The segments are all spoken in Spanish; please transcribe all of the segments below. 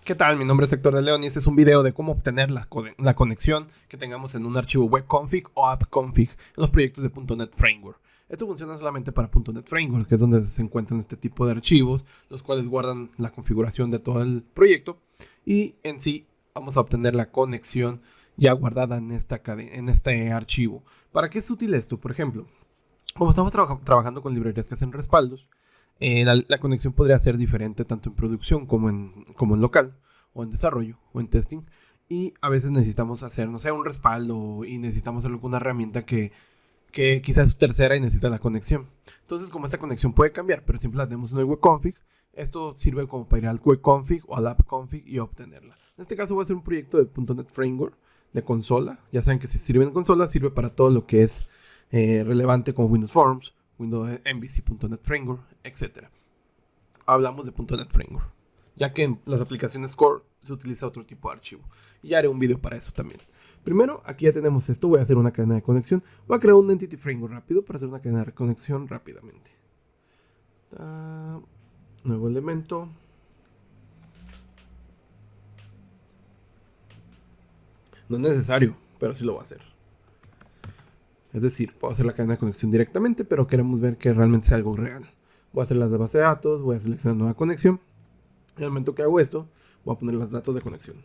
¿Qué tal? Mi nombre es Héctor de León y este es un video de cómo obtener la conexión que tengamos en un archivo webconfig o appconfig en los proyectos de .NET Framework. Esto funciona solamente para .NET Framework, que es donde se encuentran este tipo de archivos, los cuales guardan la configuración de todo el proyecto y en sí vamos a obtener la conexión ya guardada en este archivo. ¿Para qué es útil esto? Por ejemplo, como estamos trabajando con librerías que hacen respaldos, la conexión podría ser diferente tanto en producción como en local, o en desarrollo, o en testing. Y a veces necesitamos hacer, no sé, un respaldo y necesitamos hacerlo con una herramienta que quizás es tercera y necesita la conexión. Entonces, como esta conexión puede cambiar, pero siempre la tenemos en el webconfig, esto sirve como para ir al webconfig o al appconfig y obtenerla. En este caso voy a hacer un proyecto de .NET Framework de consola. Ya saben que si sirve en consola, sirve para todo lo que es relevante como Windows Forms, Windows MVC.NET Framework, etc. Hablamos de .NET Framework, ya que en las aplicaciones core se utiliza otro tipo de archivo. Y ya haré un video para eso también. Primero, aquí ya tenemos esto. Voy a hacer una cadena de conexión. Voy a crear un Entity Framework rápido para hacer una cadena de conexión rápidamente. Nuevo elemento. No es necesario, pero sí lo voy a hacer. Es decir, puedo hacer la cadena de conexión directamente, pero queremos ver que realmente sea algo real. Voy a hacer las de base de datos, voy a seleccionar nueva conexión. Y al momento que hago esto, voy a poner los datos de conexión.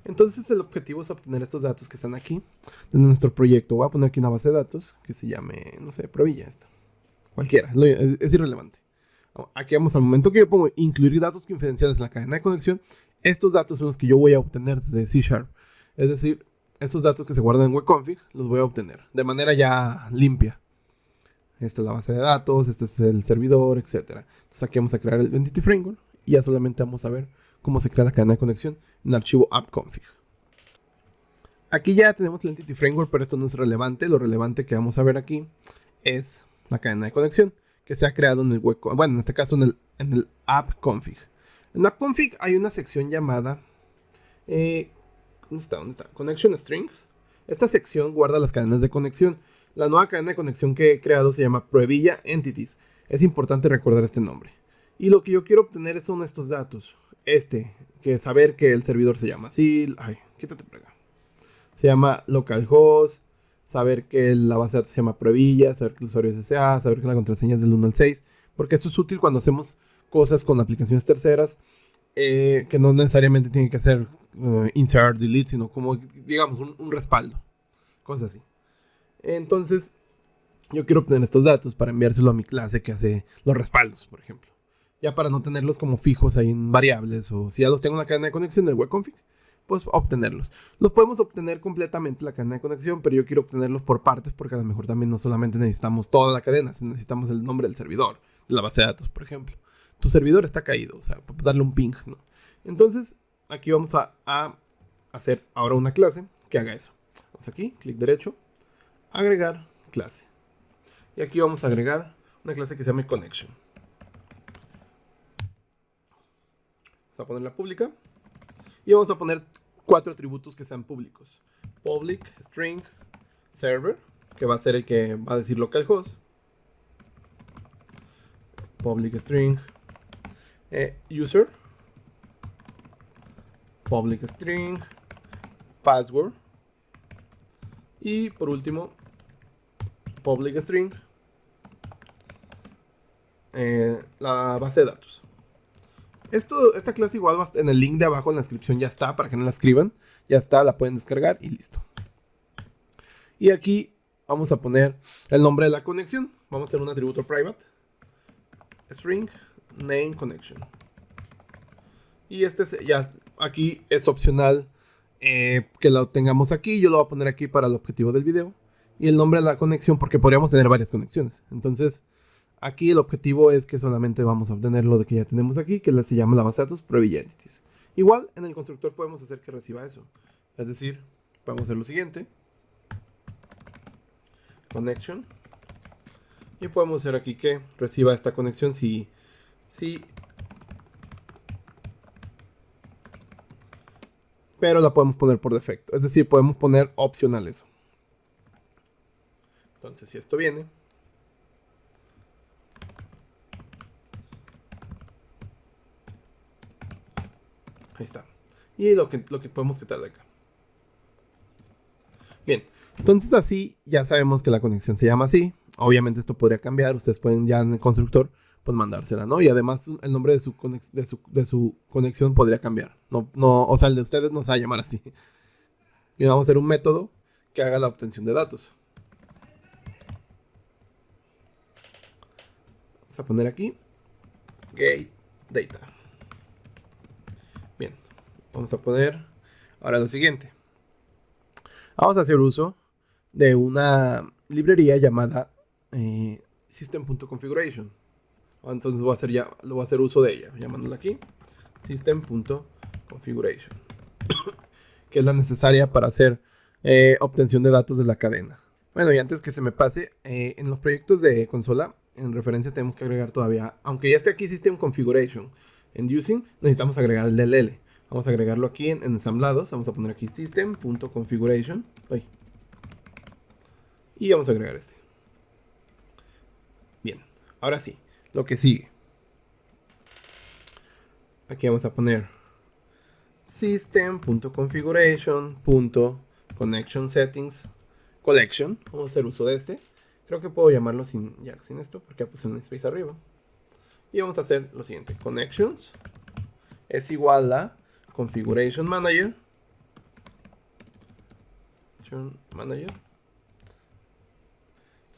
Entonces el objetivo es obtener estos datos que están aquí de nuestro proyecto. Voy a poner aquí una base de datos que se llame, no sé, Provilla esta. Cualquiera, es irrelevante. Aquí vamos al momento que yo pongo incluir datos confidenciales en la cadena de conexión. Estos datos son los que yo voy a obtener de C#. Es decir, estos datos que se guardan en webconfig los voy a obtener de manera ya limpia. Esta es la base de datos, este es el servidor, etc. Entonces aquí vamos a crear el Entity Framework y ya solamente vamos a ver cómo se crea la cadena de conexión en el archivo appconfig. Aquí ya tenemos el Entity Framework, pero esto no es relevante. Lo relevante que vamos a ver aquí es la cadena de conexión que se ha creado en el webconfig. Bueno, en este caso en el appconfig. En appconfig hay una sección llamada ¿dónde está? Connection Strings. Esta sección guarda las cadenas de conexión. La nueva cadena de conexión que he creado se llama Provilla Entities. Es importante recordar este nombre. Y lo que yo quiero obtener son estos datos. Que saber que el servidor se llama así. Ay, quítate por acá. Se llama localhost. Saber que la base de datos se llama Provilla. Saber que el usuario es SA. Saber que la contraseña es del 1 al 6. Porque esto es útil cuando hacemos cosas con aplicaciones terceras. Que no necesariamente tienen que hacer insert, delete, sino como, digamos, un respaldo. Cosas así. Entonces, yo quiero obtener estos datos para enviárselo a mi clase que hace los respaldos, por ejemplo. Ya para no tenerlos como fijos ahí en variables, o si ya los tengo en la cadena de conexión del webconfig, pues obtenerlos. Los podemos obtener completamente la cadena de conexión, pero yo quiero obtenerlos por partes porque a lo mejor también no solamente necesitamos toda la cadena, sino necesitamos el nombre del servidor, de la base de datos, por ejemplo. Tu servidor está caído, o sea, para darle un ping, ¿no? Entonces, aquí vamos a hacer ahora una clase que haga eso. Vamos aquí, clic derecho, agregar clase. Y aquí vamos a agregar una clase que se llame connection. Vamos a ponerla pública. Y vamos a poner 4 atributos que sean públicos. Public, string, server, que va a ser el que va a decir localhost. Public string, user. Public string, password. Y por último, public string, la base de datos. Esta clase igual en el link de abajo en la descripción ya está, para que no la escriban. Ya está, la pueden descargar y listo. Y aquí vamos a poner el nombre de la conexión. Vamos a hacer un atributo private. String name connection. Y aquí es opcional que lo tengamos aquí. Yo lo voy a poner aquí para el objetivo del video. Y el nombre de la conexión, porque podríamos tener varias conexiones. Entonces, aquí el objetivo es que solamente vamos a obtener lo de que ya tenemos aquí, que se llama la base de datos Provilla Entities. Igual, en el constructor podemos hacer que reciba eso. Es decir, vamos a hacer lo siguiente. Connection. Y podemos hacer aquí que reciba esta conexión si pero la podemos poner por defecto. Es decir, podemos poner opcional eso. Entonces, si esto viene, Ahí está. Y lo que podemos quitar de acá. Bien, entonces así ya sabemos que la conexión se llama así. Obviamente esto podría cambiar. Ustedes pueden ya en el constructor pues mandársela, ¿no? Y además el nombre de su conexión podría cambiar. O sea, el de ustedes no se va a llamar así. Y vamos a hacer un método que haga la obtención de datos. Vamos a poner aquí get data. Bien, vamos a poner ahora lo siguiente. Vamos a hacer uso de una librería llamada system.configuration. Entonces voy a hacer uso de ella, llamándola aquí system.configuration, que es la necesaria para hacer obtención de datos de la cadena. Bueno, y antes que se me pase, en los proyectos de consola, en referencia tenemos que agregar todavía, aunque ya esté aquí System Configuration, en Using necesitamos agregar el DLL. Vamos a agregarlo aquí en ensamblados, vamos a poner aquí System.configuration. Y vamos a agregar este. Bien, ahora sí, lo que sigue. Aquí vamos a poner System.configuration.connection settings collection. Vamos a hacer uso de este. Creo que puedo llamarlo sin esto, porque ya puse un space arriba. Y vamos a hacer lo siguiente. Connections es igual a Configuration Manager.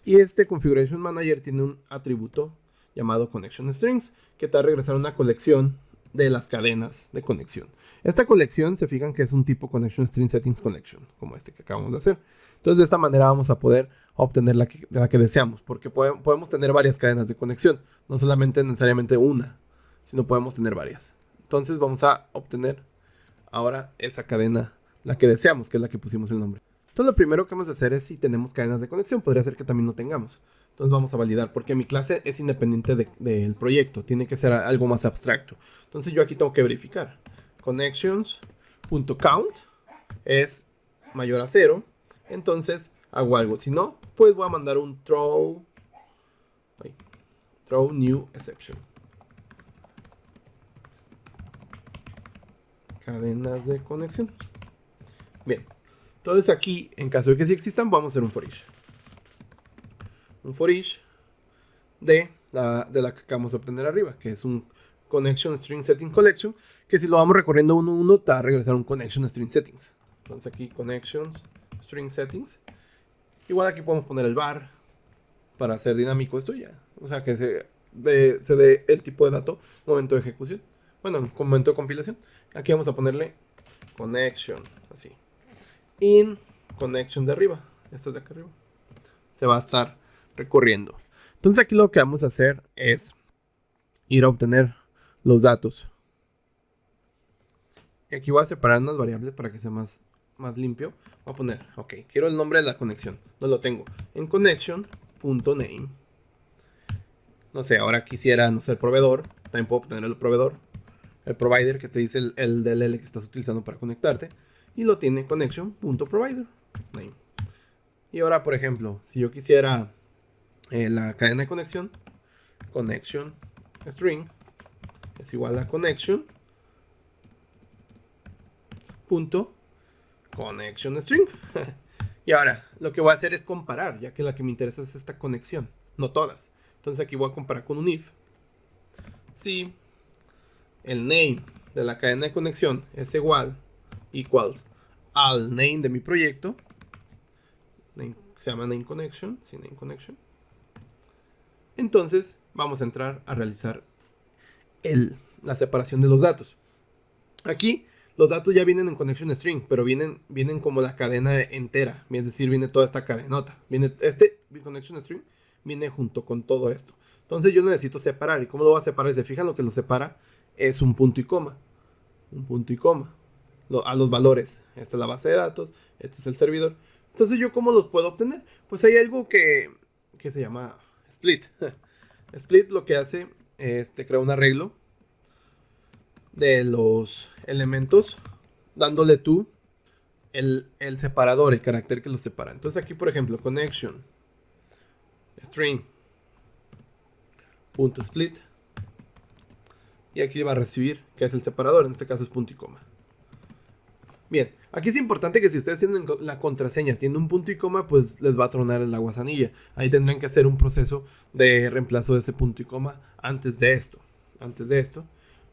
Y este Configuration Manager tiene un atributo llamado Connection Strings, que te va a regresar una colección de las cadenas de conexión. Esta colección, se fijan que es un tipo Connection String Settings Collection, como este que acabamos de hacer. Entonces de esta manera vamos a poder obtener la que deseamos, porque podemos tener varias cadenas de conexión, no solamente necesariamente una, sino podemos tener varias. Entonces vamos a obtener ahora esa cadena, la que deseamos, que es la que pusimos el nombre. Entonces lo primero que vamos a hacer es si tenemos cadenas de conexión, podría ser que también no tengamos. Entonces vamos a validar, porque mi clase es independiente del proyecto, tiene que ser algo más abstracto. Entonces yo aquí tengo que verificar. Connections.count es mayor a 0, entonces hago algo. Si no, pues voy a mandar un throw new exception. Cadenas de conexión. Bien. Entonces aquí, en caso de que sí existan, vamos a hacer un for each. Un for each de la que acabamos de aprender arriba, que es un Connection String Setting Collection, que si lo vamos recorriendo uno a uno, te va a regresar un Connection String Settings. Entonces aquí Connections String Settings. Igual aquí podemos poner el var para hacer dinámico esto ya. O sea, que se dé el tipo de dato momento de ejecución. Bueno, momento de compilación. Aquí vamos a ponerle Connection, así. In connection de arriba, esta es de acá arriba, se va a estar recorriendo. Entonces aquí lo que vamos a hacer es ir a obtener los datos. Y aquí voy a separar unas variables para que sea más limpio. Voy a poner, ok, quiero el nombre de la conexión, no lo tengo. En connection.name. No sé, ahora quisiera, no sé, el proveedor, también puedo obtener el proveedor, el provider que te dice el DLL que estás utilizando para conectarte. Y lo tiene connection.provider name. Y ahora, por ejemplo, si yo quisiera la cadena de conexión, connection string es igual a connection.connection string. Y ahora, lo que voy a hacer es comparar, ya que la que me interesa es esta conexión, no todas. Entonces aquí voy a comparar con un if. Si el name de la cadena de conexión es equals al name de mi proyecto, se llama name connection, sí, name connection. Entonces vamos a entrar a realizar la separación de los datos. Aquí los datos ya vienen en connection string, pero vienen como la cadena entera, es decir, viene toda esta cadenota. Viene connection string viene junto con todo esto. Entonces yo necesito separar. ¿Y cómo lo voy a separar? Si se fijan, lo que lo separa es un punto y coma. Un punto y coma. A los valores. Esta es la base de datos. Este es el servidor. Entonces, ¿yo cómo los puedo obtener? Pues hay algo que se llama split. Split lo que hace es te crea un arreglo de los elementos, dándole tú el separador, el carácter que los separa. Entonces aquí, por ejemplo, connection string punto split y aquí va a recibir, que es el separador, en este caso es punto y coma. Bien, aquí es importante que si ustedes tienen la contraseña, tienen un punto y coma, pues les va a tronar la guasanilla. Ahí tendrán que hacer un proceso de reemplazo de ese punto y coma antes de esto.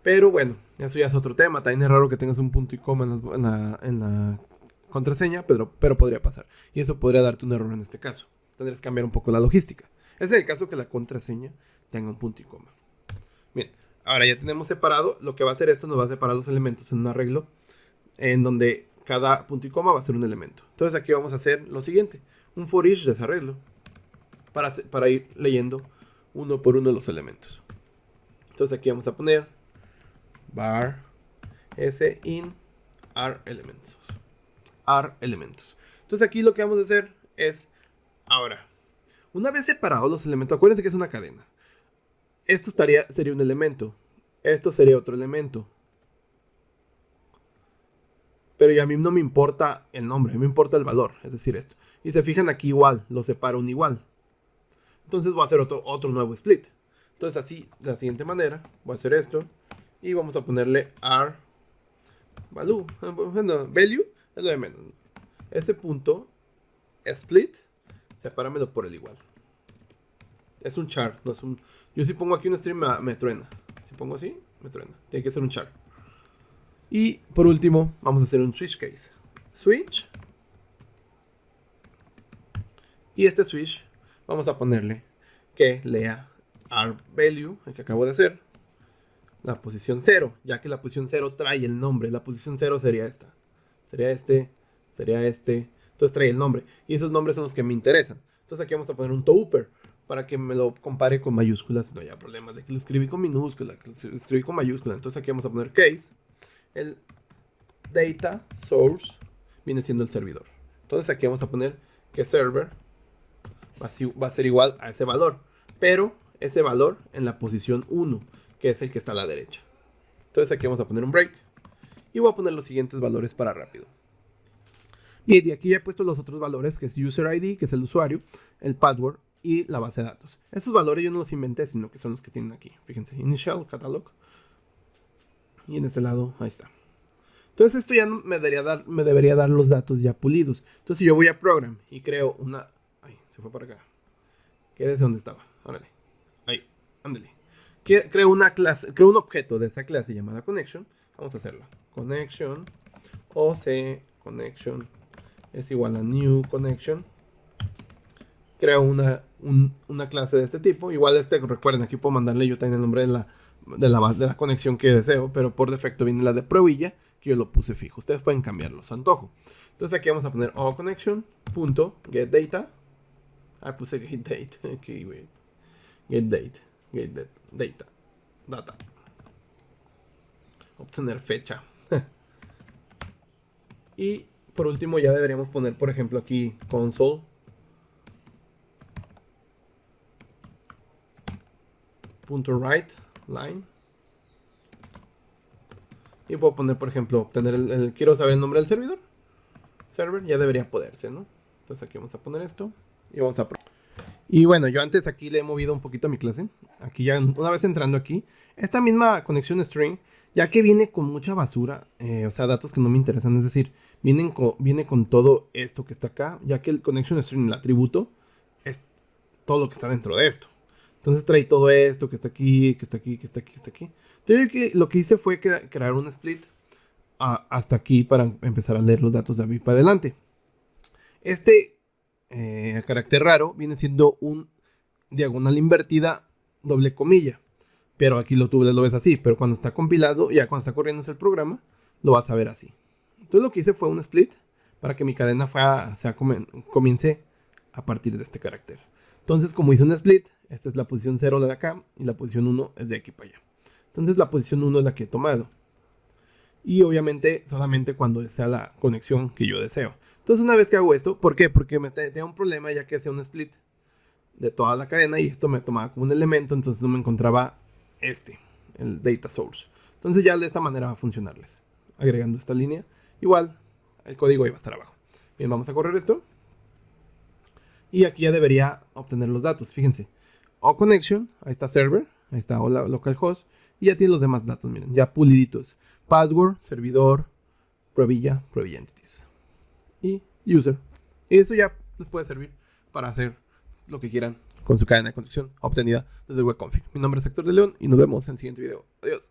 Pero bueno, eso ya es otro tema. También es raro que tengas un punto y coma en la contraseña, pero podría pasar. Y eso podría darte un error en este caso. Tendrás que cambiar un poco la logística. Ese es el caso que la contraseña tenga un punto y coma. Bien, ahora ya tenemos separado. Lo que va a hacer esto nos va a separar los elementos en un arreglo en donde cada punto y coma va a ser un elemento. Entonces aquí vamos a hacer lo siguiente. Un for each de ese arreglo para ir leyendo uno por uno los elementos. Entonces aquí vamos a poner var s in r elementos. Entonces aquí lo que vamos a hacer es, ahora, una vez separados los elementos, acuérdense que es una cadena. Esto sería un elemento. Esto sería otro elemento. Pero a mí no me importa el nombre, a mí me importa el valor, es decir, esto. Y se fijan aquí igual, lo separo un igual. Entonces voy a hacer otro nuevo split. Entonces así, de la siguiente manera, voy a hacer esto. Y vamos a ponerle r value. Bueno, value es lo de menos. Ese punto split, sepáramelo por el igual. Es un char, no es un... Yo si pongo aquí un string me truena. Si pongo así, me truena. Tiene que ser un char. Y por último, vamos a hacer un switch case. Switch. Y este switch, vamos a ponerle que lea rValue, el que acabo de hacer, la posición 0, ya que la posición 0 trae el nombre. La posición 0 sería esta. Sería este. Entonces trae el nombre. Y esos nombres son los que me interesan. Entonces aquí vamos a poner un topper para que me lo compare con mayúsculas. No haya problema de que lo escribí con minúscula, que lo escribí con mayúscula. Entonces aquí vamos a poner case. El data source viene siendo el servidor. Entonces aquí vamos a poner que server va a ser igual a ese valor, pero ese valor en la posición 1, que es el que está a la derecha. Entonces aquí vamos a poner un break y voy a poner los siguientes valores para rápido. Bien, y aquí ya he puesto los otros valores, que es user ID, que es el usuario, el password y la base de datos. Esos valores yo no los inventé, sino que son los que tienen aquí. Fíjense, initial, catalog. Y en este lado, ahí está. Entonces esto ya me debería dar los datos ya pulidos. Entonces si yo voy a program y creo una... Ay, se fue para acá. Quédese donde estaba. Órale. Ahí, ándale. Creo una clase, creo un objeto de esta clase llamada connection. Vamos a hacerlo. Connection OC connection es igual a new connection. Creo una clase de este tipo. Igual recuerden, aquí puedo mandarle yo también el nombre de la conexión que deseo, pero por defecto viene la de pruebilla, que yo lo puse fijo. Ustedes pueden cambiarlo a su antojo. Entonces aquí vamos a poner allConnection.getData. Ah, puse getDate. Okay, wait. Data. Obtener fecha. Y por último ya deberíamos poner, por ejemplo, aquí console. .write line. Y puedo poner, por ejemplo, obtener quiero saber el nombre del servidor. Server, ya debería poderse, ¿no? Entonces aquí vamos a poner esto y vamos a probar. Y bueno, yo antes aquí le he movido un poquito a mi clase. Aquí ya, una vez entrando aquí, esta misma conexión string, ya que viene con mucha basura, o sea, datos que no me interesan, es decir, viene con todo esto que está acá, ya que el connection string, el atributo, es todo lo que está dentro de esto. Entonces trae todo esto que está aquí, que está aquí, que está aquí, que está aquí. Entonces lo que hice fue crear un split hasta aquí para empezar a leer los datos de ahí para adelante. Este carácter raro viene siendo un diagonal invertida doble comilla. Pero aquí lo ves así. Pero cuando está compilado, ya cuando está corriendo el programa, lo vas a ver así. Entonces lo que hice fue un split para que mi cadena comience a partir de este carácter. Entonces como hice un split, esta es la posición 0 de acá y la posición 1 es de aquí para allá. Entonces la posición 1 es la que he tomado. Y obviamente solamente cuando sea la conexión que yo deseo. Entonces una vez que hago esto, ¿por qué? Porque me tenía un problema ya que hacía un split de toda la cadena y esto me tomaba como un elemento, entonces no me encontraba el data source. Entonces ya de esta manera va a funcionarles. Agregando esta línea, igual el código iba a estar abajo. Bien, vamos a correr esto. Y aquí ya debería obtener los datos, fíjense. O connection, ahí está server, Ahí está, hola localhost. Y ya tiene los demás datos, miren, ya puliditos. Password, servidor, Provilla entities. Y user. Y eso ya les puede servir para hacer lo que quieran con su cadena de construcción obtenida desde el webconfig. Mi nombre es Héctor de León y nos vemos en el siguiente video. Adiós.